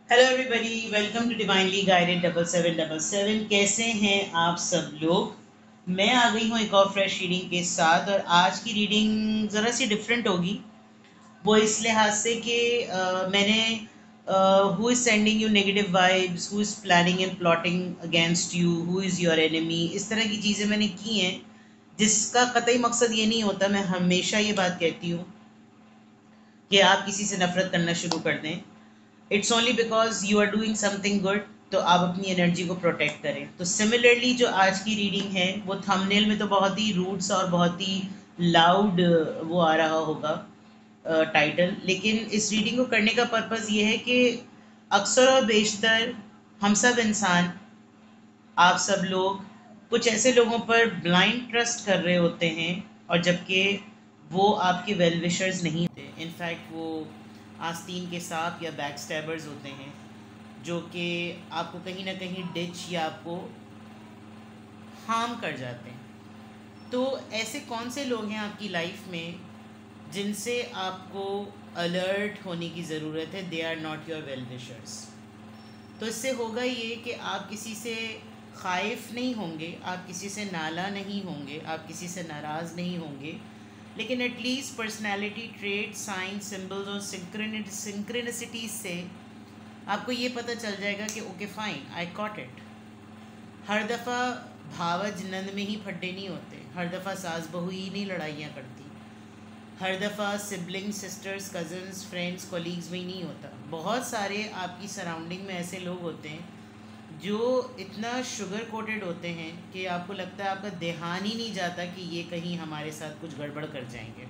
Hello everybody, welcome to divinely guided 7777। कैसे हैं आप सब लोग। मैं आ गई हूँ एक और फ्रेश रीडिंग के साथ, और आज की रीडिंग ज़रा सी डिफरेंट होगी। वो इस लिहाज से कि मैंने who is sending you negative vibes, who is planning and plotting against you, who is your enemy, इस तरह की चीज़ें मैंने की हैं, जिसका कतई मकसद ये नहीं होता। मैं हमेशा ये बात कहती हूँ कि आप किसी से नफरत करना शुरू कर दें। It's only because you are doing something good, तो आप अपनी एनर्जी को प्रोटेक्ट करें। तो सिमिलरली जो आज की रीडिंग है वो थंबनेल में तो बहुत ही रूड सा और बहुत ही लाउड वो आ रहा होगा टाइटल, लेकिन इस रीडिंग को करने का पर्पज़ ये है कि अक्सर और बेशतर हम सब इंसान, आप सब लोग कुछ ऐसे लोगों पर ब्लाइंड ट्रस्ट कर रहे होते हैं, और जबकि वो आपके वेल विशर्स नहीं होते। इनफैक्ट वो आस्तीन के सांप या बैक स्टैबर्स होते हैं, जो कि आपको कहीं ना कहीं डिच या आपको हार्म कर जाते हैं। तो ऐसे कौन से लोग हैं आपकी लाइफ में जिनसे आपको अलर्ट होने की ज़रूरत है? They are not your well wishers. तो इससे होगा ये कि आप किसी से खाइफ नहीं होंगे, आप किसी से नाला नहीं होंगे, आप किसी से नाराज़ नहीं होंगे, लेकिन at least personality trait, sign, symbols और सिंक्रेनिसिटीज से आपको ये पता चल जाएगा कि okay fine, I caught it. हर दफ़ा भावज नंद में ही फड्डे नहीं होते, हर दफ़ा सास बहू ही नहीं लड़ाइयाँ करती, हर दफ़ा siblings, sisters, cousins, friends, colleagues में ही नहीं होता। बहुत सारे आपकी सराउंडिंग में ऐसे लोग होते हैं जो इतना शुगर कोटेड होते हैं कि आपको लगता है, आपका ध्यान ही नहीं जाता कि ये कहीं हमारे साथ कुछ गड़बड़ कर जाएंगे।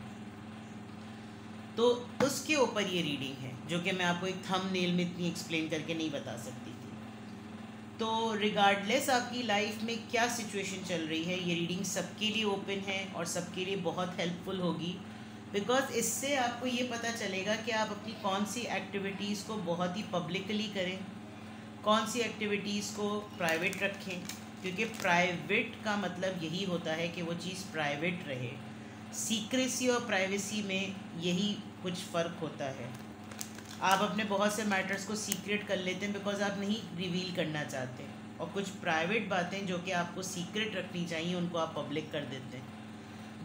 तो उसके ऊपर ये रीडिंग है, जो कि मैं आपको एक थंबनेल में इतनी एक्सप्लेन करके नहीं बता सकती थी। तो रिगार्डलेस आपकी लाइफ में क्या सिचुएशन चल रही है, ये रीडिंग सबके लिए ओपन है और सबके लिए बहुत हेल्पफुल होगी। बिकॉज इससे आपको ये पता चलेगा कि आप अपनी कौन सी एक्टिविटीज़ को बहुत ही पब्लिकली करें, कौन सी एक्टिविटीज़ को प्राइवेट रखें। क्योंकि प्राइवेट का मतलब यही होता है कि वो चीज़ प्राइवेट रहे। सीक्रेसी और प्राइवेसी में यही कुछ फ़र्क होता है। आप अपने बहुत से मैटर्स को सीक्रेट कर लेते हैं बिकॉज आप नहीं रिवील करना चाहते, और कुछ प्राइवेट बातें जो कि आपको सीक्रेट रखनी चाहिए उनको आप पब्लिक कर देते हैं,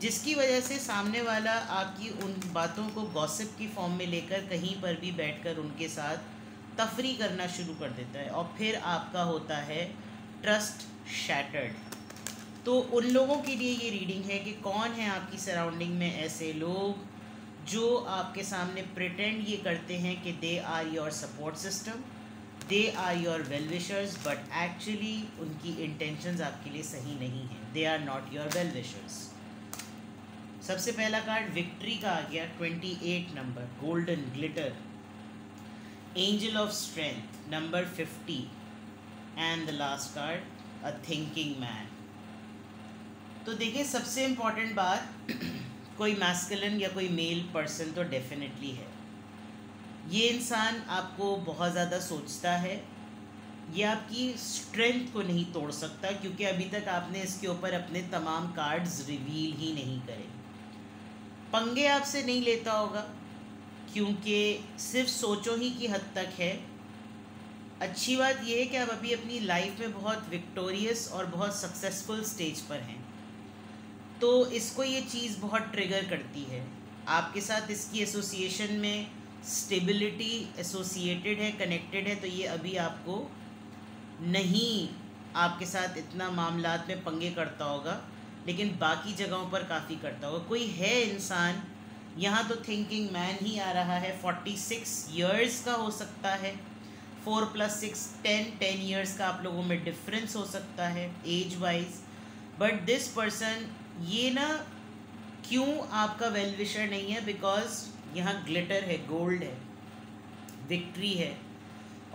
जिसकी वजह से सामने वाला आपकी उन बातों को गॉसिप की फॉर्म में लेकर कहीं पर भी बैठकर उनके साथ तफरी करना शुरू कर देता है, और फिर आपका होता है ट्रस्ट शैटर्ड। तो उन लोगों के लिए ये रीडिंग है कि कौन है आपकी सराउंडिंग में ऐसे लोग जो आपके सामने प्रिटेंड ये करते हैं कि they are your support system, they are your well wishers, but actually उनकी इंटेंशंस आपके लिए सही नहीं है। They are not your well wishers. सबसे पहला कार्ड विक्ट्री का आ गया, 28 number, golden glitter. Angel of strength number 50, and the last card a thinking man. तो देखिए, सबसे इम्पॉर्टेंट बात कोई मैस्कुलिन या कोई मेल पर्सन तो डेफिनेटली है। ये इंसान आपको बहुत ज़्यादा सोचता है, ये आपकी स्ट्रेंथ को नहीं तोड़ सकता, क्योंकि अभी तक आपने इसके ऊपर अपने तमाम कार्ड्स रिवील ही नहीं करे। पंगे आपसे नहीं लेता होगा क्योंकि सिर्फ सोचों ही की हद तक है। अच्छी बात यह है कि आप अभी अपनी लाइफ में बहुत विक्टोरियस और बहुत सक्सेसफुल स्टेज पर हैं, तो इसको ये चीज़ बहुत ट्रिगर करती है। आपके साथ इसकी एसोसिएशन में स्टेबिलिटी एसोसिएटेड है, कनेक्टेड है, तो ये अभी आपको नहीं, आपके साथ इतना मामलात में पंगे करता होगा, लेकिन बाकी जगहों पर काफ़ी करता होगा। कोई है इंसान, यहाँ तो थिंकिंग मैन ही आ रहा है, 46 ईयर्स का हो सकता है, 4 + 6 10 ईयर्स का आप लोगों में डिफरेंस हो सकता है age wise. But this person ये ना, क्यों आपका वेल विशर नहीं है? बिकॉज यहाँ ग्लिटर है, गोल्ड है, विक्ट्री है,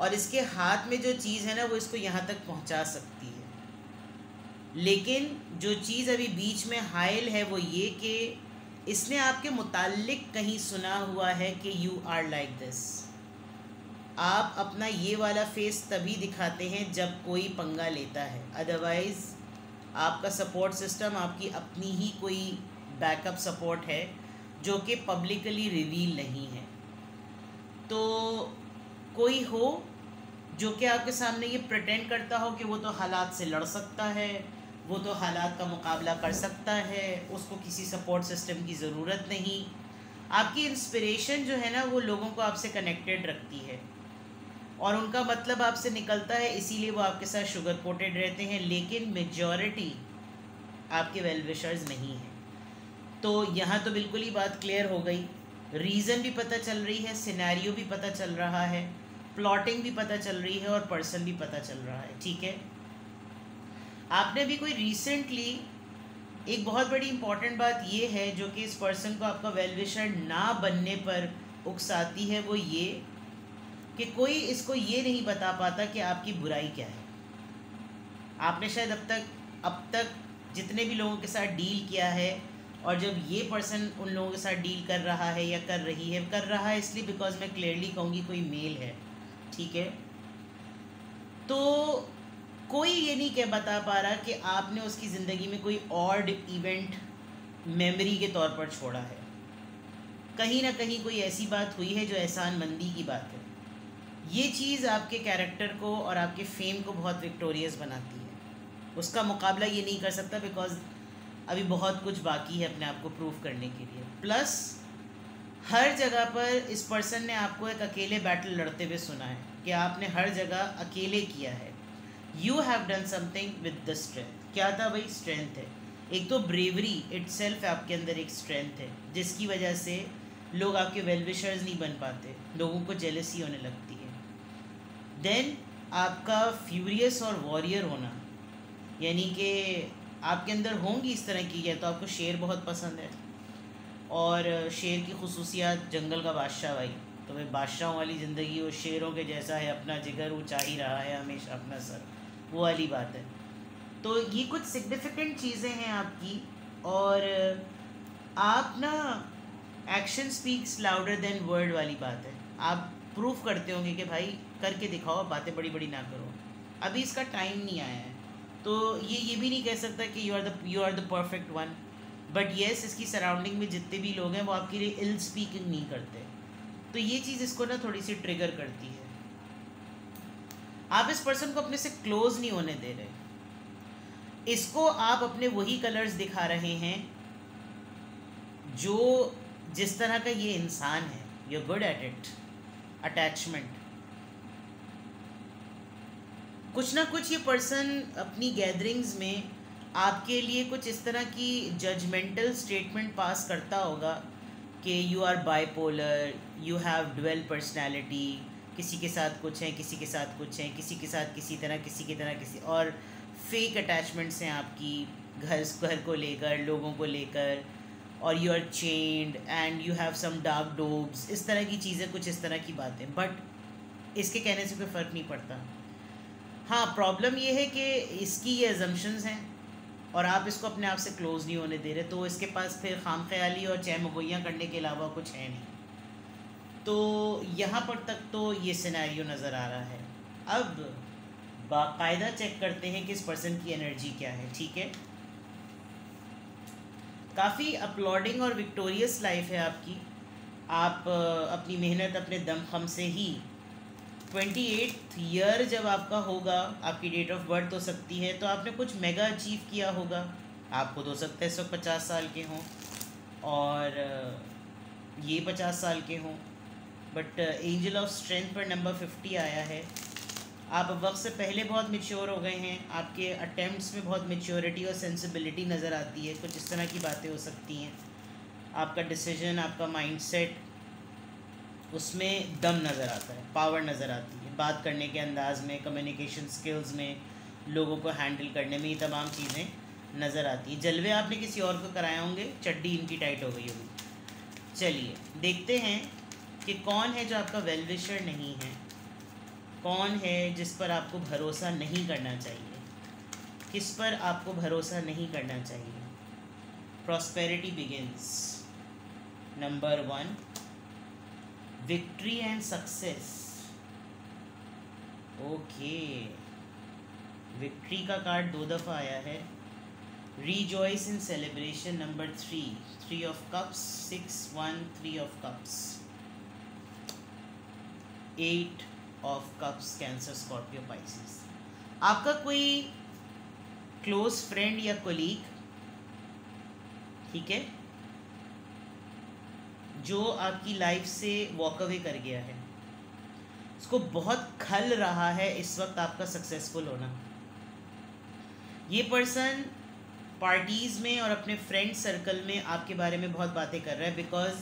और इसके हाथ में जो चीज़ है ना, वो इसको यहाँ तक पहुँचा सकती है। लेकिन जो चीज़ अभी बीच में हाइल है वो ये कि इसने आपके मुताल्लिक कहीं सुना हुआ है कि यू आर लाइक दिस। आप अपना ये वाला फेस तभी दिखाते हैं जब कोई पंगा लेता है, अदरवाइज़ आपका सपोर्ट सिस्टम आपकी अपनी ही कोई बैकअप सपोर्ट है जो कि पब्लिकली रिवील नहीं है। तो कोई हो जो कि आपके सामने ये प्रिटेंड करता हो कि वो तो हालात से लड़ सकता है, वो तो हालात का मुकाबला कर सकता है, उसको किसी सपोर्ट सिस्टम की ज़रूरत नहीं। आपकी इंस्पिरेशन जो है ना वो लोगों को आपसे कनेक्टेड रखती है और उनका मतलब आपसे निकलता है, इसीलिए वो आपके साथ शुगर कोटेड रहते हैं, लेकिन मेजॉरिटी आपके वेल विशर्स नहीं हैं। तो यहाँ तो बिल्कुल ही बात क्लियर हो गई, रीज़न भी पता चल रही है, सिनेरियो भी पता चल रहा है, प्लॉटिंग भी पता चल रही है और पर्सन भी पता चल रहा है। ठीक है, आपने भी कोई रिसेंटली एक बहुत बड़ी इंपॉर्टेंट बात ये है जो कि इस पर्सन को आपका वेल विशर ना बनने पर उकसाती है, वो ये कि कोई इसको ये नहीं बता पाता कि आपकी बुराई क्या है। आपने शायद अब तक जितने भी लोगों के साथ डील किया है, और जब ये पर्सन उन लोगों के साथ डील कर रहा है या कर रहा है इसलिए बिकॉज मैं क्लियरली कहूँगी कोई मेल है, ठीक है, तो कोई ये नहीं कह बता पा रहा कि आपने उसकी ज़िंदगी में कोई ऑड इवेंट मेमोरी के तौर पर छोड़ा है। कहीं ना कहीं कोई ऐसी बात हुई है जो एहसानमंदी की बात है। ये चीज़ आपके कैरेक्टर को और आपके फेम को बहुत विक्टोरियस बनाती है। उसका मुकाबला ये नहीं कर सकता बिकॉज अभी बहुत कुछ बाकी है अपने आप को प्रूव करने के लिए। प्लस हर जगह पर इस पर्सन ने आपको एक अकेले बैटल लड़ते हुए सुना है कि आपने हर जगह अकेले किया है। You have done something with the strength. क्या था भाई? स्ट्रेंथ है। एक तो ब्रेवरी इटसेल्फ आपके अंदर एक स्ट्रेंथ है जिसकी वजह से लोग आपके वेल विशर्स नहीं बन पाते, लोगों को जेलसी होने लगती है। देन आपका फ्यूरियस और वॉरियर होना, यानी कि आपके अंदर होंगी इस तरह की, या तो आपको शेर बहुत पसंद है और शेर की खुसूसियात जंगल का बादशाह भाई, तो भाई बादशाहों वाली ज़िंदगी वो शेरों के जैसा है, अपना जिगर वो चाह ही रहा है हमेशा अपना सर, वो वाली बात है। तो ये कुछ सिग्निफिकेंट चीज़ें हैं आपकी, और आप ना action speaks louder than word वाली बात है। आप प्रूफ करते होंगे कि भाई करके दिखाओ, बातें बड़ी बड़ी ना करो। अभी इसका टाइम नहीं आया है, तो ये भी नहीं कह सकता कि you are the perfect one, but yes इसकी सराउंडिंग में जितने भी लोग हैं वो आपके लिए इल स्पीकिंग नहीं करते, तो ये चीज़ इसको ना थोड़ी सी ट्रिगर करती है। आप इस पर्सन को अपने से क्लोज नहीं होने दे रहे, इसको आप अपने वही कलर्स दिखा रहे हैं जो जिस तरह का ये इंसान है। You are good at it, attachment. कुछ ना कुछ ये पर्सन अपनी गैदरिंग्स में आपके लिए कुछ इस तरह की जजमेंटल स्टेटमेंट पास करता होगा कि you are bipolar, you have dual personality, किसी के साथ कुछ है, किसी के साथ कुछ है, किसी के साथ किसी तरह, किसी की तरह किसी, और फेक अटैचमेंट्स हैं आपकी घर को लेकर, लोगों को लेकर, और you are chained and you have some dark doubts, इस तरह की चीज़ें, कुछ इस तरह की बातें। बट इसके कहने से कोई फ़र्क नहीं पड़ता। हाँ, प्रॉब्लम ये है कि इसकी ये अजम्पशंस हैं और आप इसको अपने आप से क्लोज़ नहीं होने दे रहे, तो इसके पास फिर खाम ख्याली और चहमगोइयाँ करने के अलावा कुछ है नहीं। तो यहाँ पर तक तो ये सिनेरियो नज़र आ रहा है। अब बाकायदा चेक करते हैं कि इस पर्सन की एनर्जी क्या है। ठीक है, काफ़ी अपलॉडिंग और विक्टोरियस लाइफ है आपकी। आप अपनी मेहनत अपने दम खम से ही 28th ईयर जब आपका होगा, आपकी डेट ऑफ बर्थ हो सकती है, तो आपने कुछ मेगा अचीव किया होगा। आप खुद हो सकता है इस वक्त 50 साल के हों और ये 50 साल के हों, बट एंजल ऑफ स्ट्रेंथ पर नंबर 50 आया है। आप वक्त से पहले बहुत मैच्योर हो गए हैं, आपके अटेम्प्ट्स में बहुत मैच्योरिटी और सेंसिबिलिटी नज़र आती है, कुछ इस तरह की बातें हो सकती हैं। आपका डिसीजन, आपका माइंडसेट, उसमें दम नज़र आता है, पावर नज़र आती है, बात करने के अंदाज में, कम्युनिकेशन स्किल्स में, लोगों को हैंडल करने में, ये तमाम चीज़ें नज़र आती हैं। जलवे आपने किसी और को कराए होंगे, चड्डी इनकी टाइट हो गई होगी। चलिए देखते हैं कि कौन है जो आपका वेल विशर नहीं है, कौन है जिस पर आपको भरोसा नहीं करना चाहिए, किस पर आपको भरोसा नहीं करना चाहिए। Prosperity begins. Number 1, victory and success. Okay, victory का कार्ड 2 दफ़ा आया है। Rejoice in celebration. Number 3 of cups, 6 1 3 of cups, 8 of cups, Cancer, Scorpio, Pisces. आपका कोई क्लोज फ्रेंड या कोलीग, ठीक है, जो आपकी लाइफ से वॉक अवे कर गया है, उसको बहुत खल रहा है इस वक्त आपका सक्सेसफुल होना। ये पर्सन पार्टीज़ में और अपने फ्रेंड सर्कल में आपके बारे में बहुत बातें कर रहा है बिकॉज,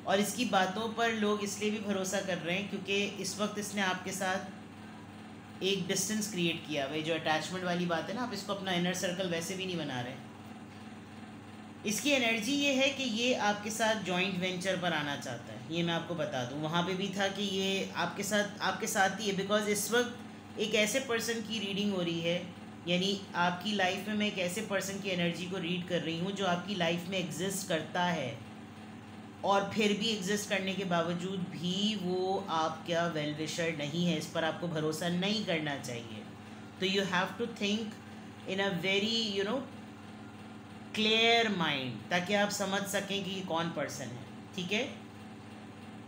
और इसकी बातों पर लोग इसलिए भी भरोसा कर रहे हैं क्योंकि इस वक्त इसने आपके साथ एक डिस्टेंस क्रिएट किया। वही जो अटैचमेंट वाली बात है ना, आप इसको अपना इनर सर्कल वैसे भी नहीं बना रहे। इसकी एनर्जी ये है कि ये आपके साथ जॉइंट वेंचर पर आना चाहता है। ये मैं आपको बता दूं, वहाँ पे भी था कि ये आपके साथ ही है बिकॉज इस वक्त एक ऐसे पर्सन की रीडिंग हो रही है, यानी आपकी लाइफ में मैं एक ऐसे पर्सन की एनर्जी को रीड कर रही हूँ जो आपकी लाइफ में एग्जिस्ट करता है और फिर भी एग्जिस्ट करने के बावजूद भी वो आपका वेल विशर नहीं है। इस पर आपको भरोसा नहीं करना चाहिए। तो you have to think in a very clear mind, ताकि आप समझ सकें कि कौन पर्सन है, ठीक है।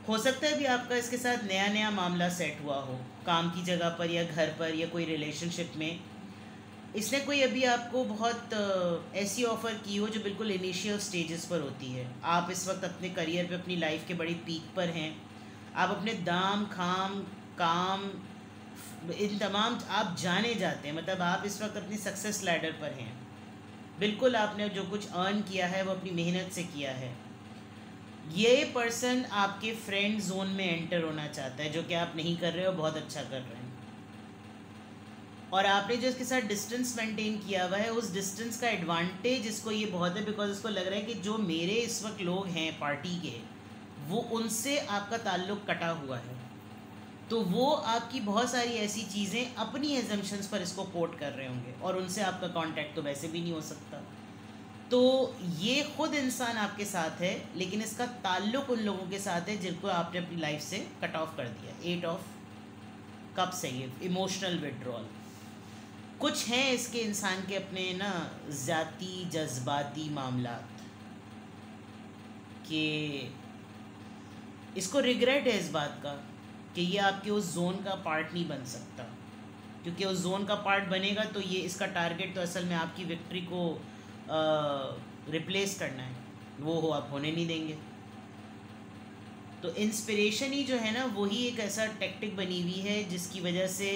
हो सकता है भी आपका इसके साथ नया मामला सेट हुआ हो, काम की जगह पर या घर पर या कोई रिलेशनशिप में। इसने कोई अभी आपको बहुत ऐसी ऑफ़र की हो जो बिल्कुल इनिशियल स्टेजेस पर होती है। आप इस वक्त अपने करियर पे, अपनी लाइफ के बड़ी पीक पर हैं। आप अपने दाम खाम काम इन तमाम आप जाने जाते हैं, मतलब आप इस वक्त अपनी सक्सेस लैडर पर हैं। बिल्कुल आपने जो कुछ अर्न किया है वो अपनी मेहनत से किया है। ये पर्सन आपके फ्रेंड जोन में एंटर होना चाहता है, जो कि आप नहीं कर रहे हो, बहुत अच्छा कर रहे हैं। और आपने जो इसके साथ डिस्टेंस मेंटेन किया हुआ है, उस डिस्टेंस का एडवांटेज इसको ये बहुत है बिकॉज इसको लग रहा है कि जो मेरे इस वक्त लोग हैं पार्टी के, वो उनसे आपका ताल्लुक़ कटा हुआ है। तो वो आपकी बहुत सारी ऐसी चीज़ें अपनी एजम्पशंस पर इसको कोट कर रहे होंगे और उनसे आपका कांटेक्ट तो वैसे भी नहीं हो सकता। तो ये खुद इंसान आपके साथ है, लेकिन इसका ताल्लुक़ उन लोगों के साथ है जिनको आपने अपनी लाइफ से कट ऑफ कर दिया। 8 ऑफ कप्स है ये, इमोशनल विड्रॉल। कुछ हैं इसके इंसान के अपने ना ज़ाती जज्बाती मामलात कि इसको रिग्रेट है इस बात का कि ये आपके उस जोन का पार्ट नहीं बन सकता, क्योंकि उस जोन का पार्ट बनेगा तो ये इसका टारगेट तो असल में आपकी विक्ट्री को रिप्लेस करना है, वो आप होने नहीं देंगे। तो इंस्पिरेशन ही जो है ना, वही एक ऐसा टेक्टिक बनी हुई है जिसकी वजह से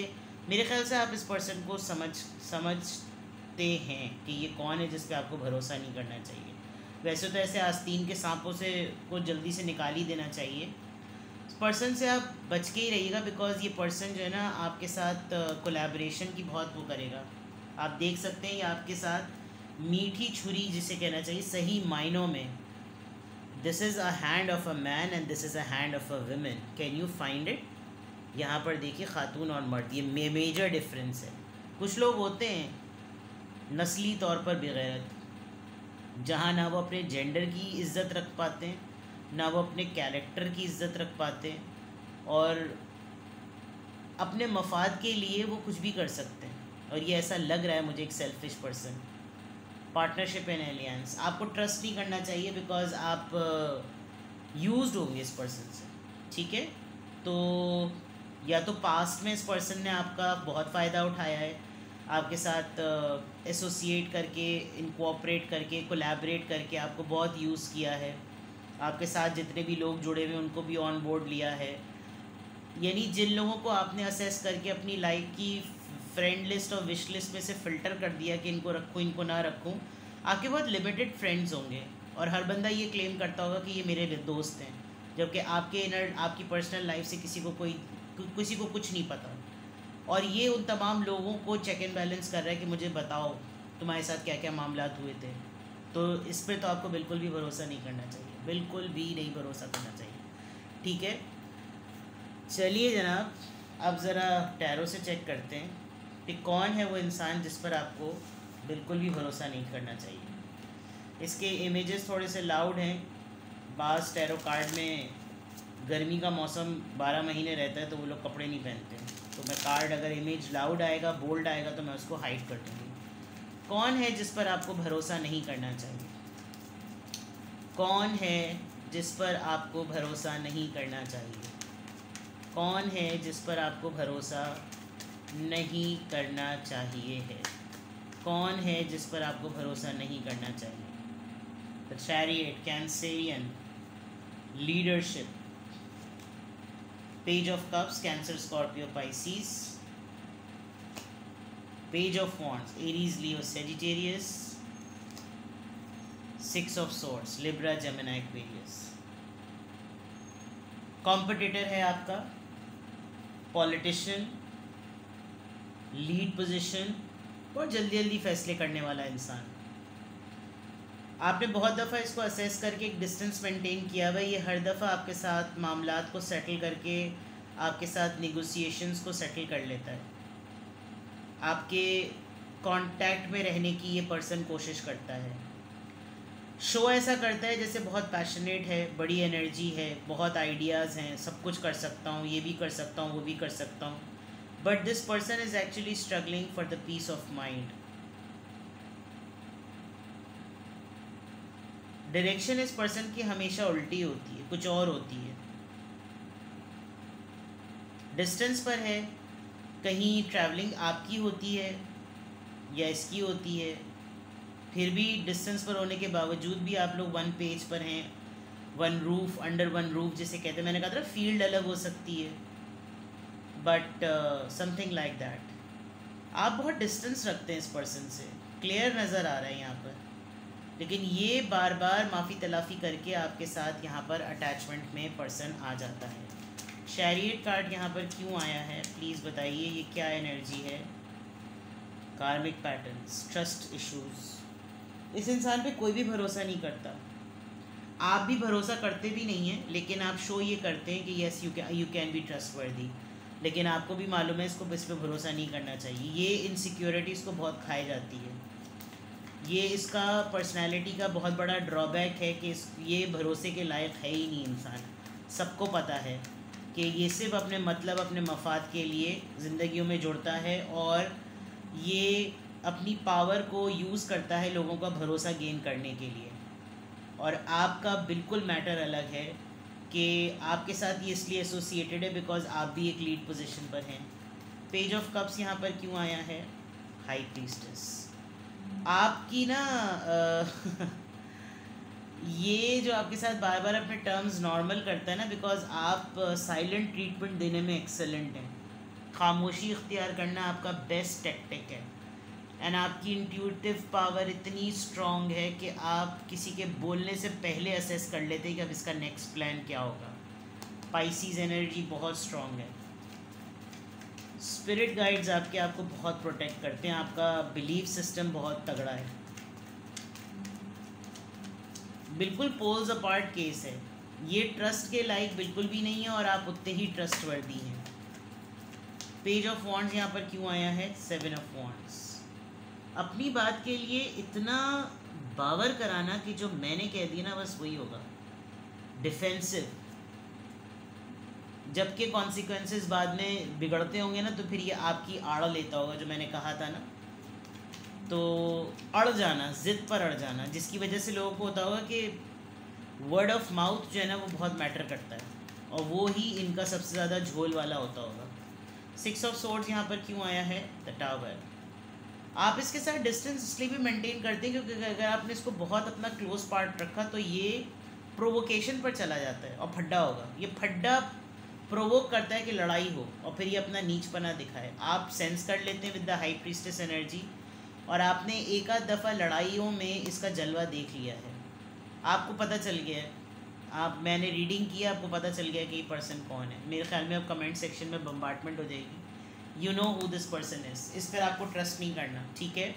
मेरे ख्याल से आप इस पर्सन को समझते हैं कि ये कौन है जिस पे आपको भरोसा नहीं करना चाहिए। वैसे तो ऐसे आस्तीन के सांपों से को जल्दी से निकाल ही देना चाहिए। इस पर्सन से आप बच के ही रहिएगा बिकॉज ये पर्सन जो है ना आपके साथ कोलैबोरेशन की बहुत वो करेगा। आप देख सकते हैं ये आपके साथ मीठी छुरी जिसे कहना चाहिए सही मायनों में। This is a hand of a man and this is a hand of a women, can you find it. यहाँ पर देखिए खातून और मर्द, ये मेजर डिफरेंस है। कुछ लोग होते हैं नस्ली तौर पर बेगैरत, जहाँ ना वो अपने जेंडर की इज़्ज़त रख पाते हैं, ना वो अपने कैरेक्टर की इज़्ज़त रख पाते हैं, और अपने मफाद के लिए वो कुछ भी कर सकते हैं। और ये ऐसा लग रहा है मुझे एक selfish person. Partnership and aliens, आपको ट्रस्ट नहीं करना चाहिए बिकॉज आप यूज्ड होंगे इस पर्सन से, ठीक है। तो या तो पास्ट में इस पर्सन ने आपका बहुत फ़ायदा उठाया है, आपके साथ एसोसिएट करके, इनकोऑपरेट करके, कोलैबोरेट करके आपको बहुत यूज़ किया है। आपके साथ जितने भी लोग जुड़े हुए उनको भी ऑन बोर्ड लिया है। यानी जिन लोगों को आपने असेस करके अपनी लाइफ की फ्रेंड लिस्ट और विश लिस्ट में से फ़िल्टर कर दिया कि इनको रखूँ इनको ना रखूँ, आपके बहुत लिमिटेड फ्रेंड्स होंगे और हर बंदा ये क्लेम करता होगा कि ये मेरे दोस्त हैं, जबकि आपकी पर्सनल लाइफ से किसी को कुछ नहीं पता। और ये उन तमाम लोगों को चेक एंड बैलेंस कर रहा है कि मुझे बताओ तुम्हारे साथ क्या क्या मामलात हुए थे। तो इस पर तो आपको बिल्कुल भी भरोसा नहीं करना चाहिए, बिल्कुल भी नहीं भरोसा करना चाहिए, ठीक है। चलिए जनाब, अब ज़रा टैरो से चेक करते हैं कि कौन है वो इंसान जिस पर आपको बिल्कुल भी भरोसा नहीं करना चाहिए। इसके इमेजेस थोड़े से लाउड हैं। बास टैरो कार्ड में गर्मी का मौसम 12 महीने रहता है तो वो लोग कपड़े नहीं पहनते, तो मैं कार्ड अगर इमेज लाउड आएगा, बोल्ड आएगा, तो मैं उसको हाइड कर दूँगी। कौन है जिस पर आपको भरोसा नहीं करना चाहिए? कौन है जिस पर आपको भरोसा नहीं करना चाहिए? कौन है जिस पर आपको भरोसा नहीं करना चाहिए है? कौन है जिस पर आपको भरोसा नहीं करना चाहिए? The Chariot, Cancerian, leadership, page of cups, Cancer, Scorpio, Pisces, page of wands, Aries, Leo, Sagittarius, six of swords, Libra, Gemini, Aquarius. Competitor है आपका, पॉलिटिशियन, लीड पोजीशन, और जल्दी जल्दी फैसले करने वाला इंसान। आपने बहुत दफ़ा इसको असेस करके एक डिस्टेंस मेंटेन किया हुआ, ये हर दफ़ा आपके साथ मामलात को सेटल करके आपके साथ नेगोशिएशंस को सेटल कर लेता है। आपके कांटेक्ट में रहने की ये पर्सन कोशिश करता है। शो ऐसा करता है जैसे बहुत पैशनेट है, बड़ी एनर्जी है, बहुत आइडियाज़ हैं, सब कुछ कर सकता हूँ, ये भी कर सकता हूँ, वो भी कर सकता हूँ, but this person is actually struggling for the peace of mind. Direction इस पर्सन की हमेशा उल्टी होती है, कुछ और होती है। डिस्टेंस पर है, कहीं ट्रैवलिंग आपकी होती है या इसकी होती है, फिर भी डिस्टेंस पर होने के बावजूद भी आप लोग वन पेज पर हैं, one roof, under one roof जिसे कहते हैं। मैंने कहा था फील्ड अलग हो सकती है, बट समथिंग लाइक दैट। आप बहुत डिस्टेंस रखते हैं इस पर्सन से, क्लियर नज़र आ रहा है यहाँ पर, लेकिन ये बार बार माफ़ी तलाफ़ी करके आपके साथ यहाँ पर अटैचमेंट में पर्सन आ जाता है। चैरियट कार्ड यहाँ पर क्यों आया है प्लीज़ बताइए, ये क्या एनर्जी है? कार्मिक पैटर्न्स, ट्रस्ट इश्यूज़। इस इंसान पे कोई भी भरोसा नहीं करता, आप भी भरोसा करते भी नहीं हैं, लेकिन आप शो ये करते हैं कि yes you can be trustworthy, लेकिन आपको भी मालूम है इसको इस पर भरोसा नहीं करना चाहिए। ये इनसिक्योरिटीज़ को बहुत खाई जाती है, ये इसका पर्सनैलिटी का बहुत बड़ा ड्रॉबैक है कि ये भरोसे के लायक है ही नहीं इंसान। सबको पता है कि ये सिर्फ अपने मतलब, अपने मफाद के लिए ज़िंदगियों में जुड़ता है, और ये अपनी पावर को यूज़ करता है लोगों का भरोसा गेन करने के लिए। और आपका बिल्कुल मैटर अलग है कि आपके साथ ये इसलिए एसोसिएटेड है बिकॉज आप भी एक लीड पोजीशन पर हैं। पेज ऑफ कप्स यहाँ पर क्यों आया है? High priestess. आपकी ना ये जो आपके साथ बार बार अपने टर्म्स नॉर्मल करता है ना, बिकॉज आप साइलेंट ट्रीटमेंट देने में एक्सेलेंट हैं। खामोशी इख्तियार करना आपका बेस्ट टैक्टिक है, एंड आपकी इंट्यूटिव पावर इतनी स्ट्रॉन्ग है कि आप किसी के बोलने से पहले असेस कर लेते हैं कि अब इसका नेक्स्ट प्लान क्या होगा। पाइसीज एनर्जी बहुत स्ट्रॉन्ग है। स्पिरिट गाइड्स आपको बहुत प्रोटेक्ट करते हैं, आपका बिलीफ सिस्टम बहुत तगड़ा है। बिल्कुल पोल्स अपार्ट केस है, ये ट्रस्ट के लायक बिल्कुल भी नहीं है और आप उतने ही ट्रस्टवर्दी हैं। पेज ऑफ वॉन्ड्स यहाँ पर क्यों आया है? Seven of wands. अपनी बात के लिए इतना बावर कराना कि जो मैंने कह दिया ना बस वही होगा, डिफेंसिव। जबकि कॉन्सिक्वेंसेस बाद में बिगड़ते होंगे ना, तो फिर ये आपकी आड़ लेता होगा, जो मैंने कहा था ना। तो अड़ जाना, ज़िद पर अड़ जाना, जिसकी वजह से लोगों को होता होगा कि वर्ड ऑफ माउथ जो है ना वो बहुत मैटर करता है, और वो ही इनका सबसे ज़्यादा झोल वाला होता होगा। सिक्स ऑफ सोर्ड्स यहाँ पर क्यों आया है? The tower. आप इसके साथ डिस्टेंस इसलिए भी मेंटेन करते हैं क्योंकि अगर आपने इसको बहुत अपना क्लोज पार्ट रखा तो ये प्रोवोकेशन पर चला जाता है और फड्डा होगा। ये फड्डा प्रोवोक करता है कि लड़ाई हो और फिर ये अपना नीचपना दिखाए। आप सेंस कर लेते हैं with the high priestess energy, और आपने एक आध दफ़ा लड़ाइयों में इसका जलवा देख लिया है, आपको पता चल गया है। मैंने रीडिंग किया, आपको पता चल गया कि ये पर्सन कौन है। मेरे ख्याल में अब कमेंट सेक्शन में बम्बार्टमेंट हो जाएगी, you know who this person is. इस पर आपको ट्रस्ट नहीं करना, ठीक है।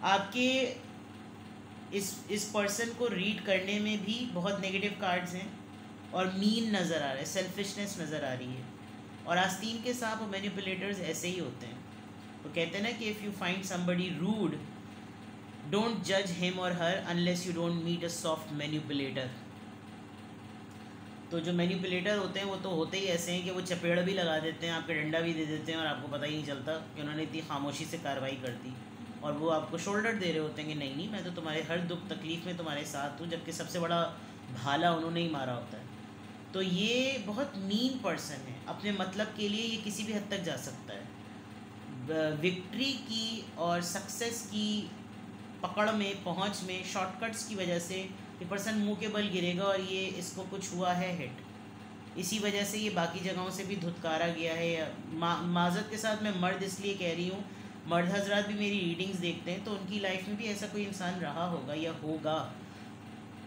आपके इस पर्सन को रीड करने में भी बहुत नेगेटिव कार्ड्स हैं और मीन नज़र आ रहा है, सेल्फिशनेस नज़र आ रही है। और आस्तीन के सांप और मैनिपुलेटर्स ऐसे ही होते हैं। वो कहते हैं ना कि if you find somebody rude, don't जज हिम और her unless you don't meet a soft manipulator. तो जो मैनिपुलेटर होते हैं वो तो होते ही ऐसे हैं कि वो चपेड़ भी लगा देते हैं, आपके डंडा भी दे देते हैं और आपको पता ही नहीं चलता कि उन्होंने इतनी खामोशी से कार्रवाई कर दी। और वो आपको शोल्डर दे रहे होते हैं कि नहीं नहीं, मैं तो तुम्हारे हर दुख तकलीफ़ में तुम्हारे साथ हूँ, जबकि सबसे बड़ा भाला उन्होंने ही मारा होता है। तो ये बहुत मीन पर्सन है, अपने मतलब के लिए ये किसी भी हद तक जा सकता है। विक्ट्री की और सक्सेस की पकड़ में, पहुंच में शॉर्टकट्स की वजह से ये पर्सन मुंह के बल गिरेगा और ये इसको कुछ हुआ है हिट। इसी वजह से ये बाकी जगहों से भी धुतकारा गया है। या माजरत के साथ मैं मर्द इसलिए कह रही हूँ, मर्द हजरात भी मेरी रीडिंग्स देखते हैं, तो उनकी लाइफ में भी ऐसा कोई इंसान रहा होगा या होगा।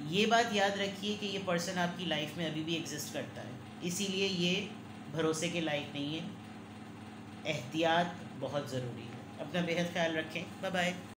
ये बात याद रखिए कि ये पर्सन आपकी लाइफ में अभी भी एग्जिस्ट करता है, इसीलिए ये भरोसे के लायक नहीं है। एहतियात बहुत ज़रूरी है। अपना बेहद ख्याल रखें। Bye bye.